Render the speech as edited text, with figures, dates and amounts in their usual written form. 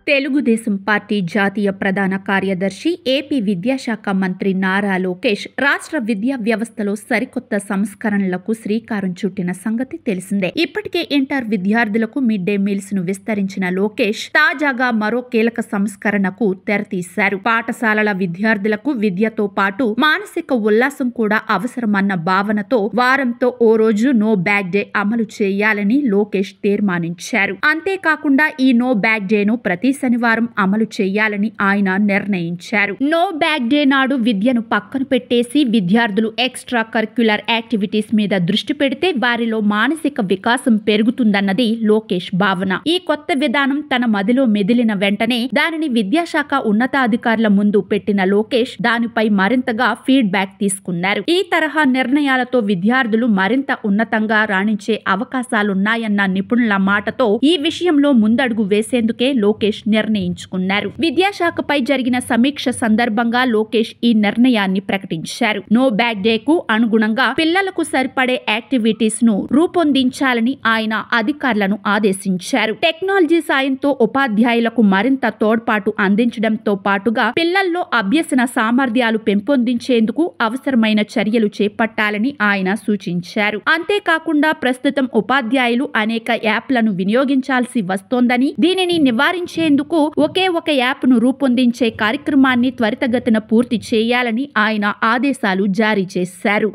Telugu Desam party జాతీయ ప్రధాన కార్యదర్శి, ఏపీ విద్యాశాఖ మంత్రి నారా లోకేష్ రాష్ట్ర విద్యా వ్యవస్థలో సరికొత్త సంస్కరణలకు శ్రీకారం చుట్టిన సంగతి తెలిసిందే. ఇప్పటికే ఇంటర్ విద్యార్థులకు మిడ్ డే మీల్స్ ను విస్తరించిన లోకేష్ తాజాగా మరో కీలక సంస్కరణకు తెరతీశారు. పాఠశాలల విద్యార్థులకు విద్యతో పాటు మానసిక ఉల్లాసం కూడా అవసరమన్న భావనతో వారంతో ఓ రోజు నో బ్యాగ్ డే అమలు చేయాలని లోకేష్ తీర్మానించారు. అంతేకాకుండా ఈ నో బ్యాగ్ డే ను ప్రతి శనివారం అమలు చేయాలని ఆయన నిర్ణయించారు. నో బ్యాగ్ డే నాడు విద్యను పక్కన పెట్టేసి విద్యార్థులు ఎక్స్ట్రా కరిక్యులర్ యాక్టివిటీస్ మీద దృష్టి పెడితే వారిలో మానసిక వికాసం పెరుగుతుందన్నది లోకేష్ భావన. ఈ కొత్త విధానం తన మదిలో మెదిలిన వెంటనే దానిని విద్యాశాఖ ఉన్నతాధికారుల ముందు పెట్టిన లోకేష్ దానిపై మరింతగా ఫీడ్బ్యాక్ తీసుకున్నారు. ఈ తరహా నిర్ణయాలతో విద్యార్థులు మరింత ఉన్నతంగా రాణించే అవకాశాలున్నాయన్న నిపుణుల మాటతో ఈ విషయంలో ముందడుగు వేసేందుకే లోకేష్ నిర్ణయించుకున్నారు. విద్యాశాఖపై జరిగిన సమీక్ష సందర్భంగా లోకేష్ ఈ నిర్ణయాన్ని ప్రకటించారు. నో బ్యాగ్ డే కు అనుగుణంగా పిల్లలకు సరిపడే యాక్టివిటీస్ ను రూపొందించాలని ఆయన అధికారులను ఆదేశించారు. టెక్నాలజీ సాయంతో ఉపాధ్యాయులకు మరింత తోడ్పాటు అందించడంతో పాటుగా పిల్లల్లో అభ్యసన సామర్థ్యాలు పెంపొందించేందుకు అవసరమైన చర్యలు చేపట్టాలని ఆయన సూచించారు. అంతేకాకుండా ప్రస్తుతం ఉపాధ్యాయులు అనేక యాప్లను వినియోగించాల్సి వస్తోందని, దీనిని నివారించేందుకు ఒకే ఒక యాప్ ను రూపొందించే కార్యక్రమాన్ని త్వరితగతిన పూర్తి చేయాలని ఆయన ఆదేశాలు జారీ చేశారు.